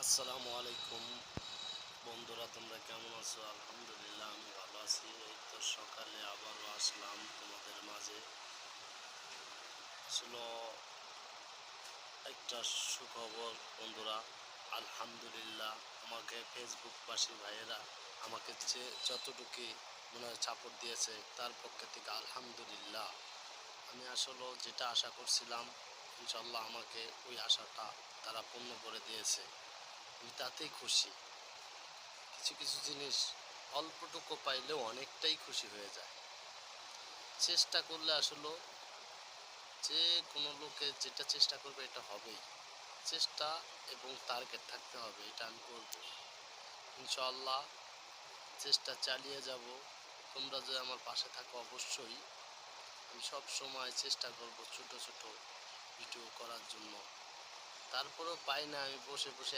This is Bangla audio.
আসসালামু আলাইকুম বন্ধুরা, তোমরা কেমন আছো? আলহামদুলিল্লাহ, আমি ভালো আছি। এই তো সকালে আবারও আসলাম তোমাদের মাঝে। আসলে একটা সুখবর বন্ধুরা, আলহামদুলিল্লাহ। আমাকে ফেসবুকবাসী ভাইয়েরা আমাকে যে যতটুকু মনে হয় সাপোর্ট দিয়েছে তার পক্ষে থেকে আলহামদুলিল্লাহ। আমি আসলে যেটা আশা করছিলাম, ইনশাল্লাহ আমাকে ওই আশাটা তারা পূর্ণ করে দিয়েছে। আমি তাতেই খুশি। কিছু কিছু জিনিস অল্পটুকু পাইলেও অনেকটাই খুশি হয়ে যায়। চেষ্টা করলে আসলে যে কোনো লোকে যেটা চেষ্টা করবে এটা হবেই। চেষ্টা এবং টার্গেট থাকতে হবে, এটা আমি করব ইনশাআল্লাহ। চেষ্টা চালিয়ে যাব। তোমরা যে আমার পাশে থাকো অবশ্যই। আমি সব সময় চেষ্টা করব ছোট ছোট ভিডিও করার জন্য। তারপরেও পাই না, আমি বসে বসে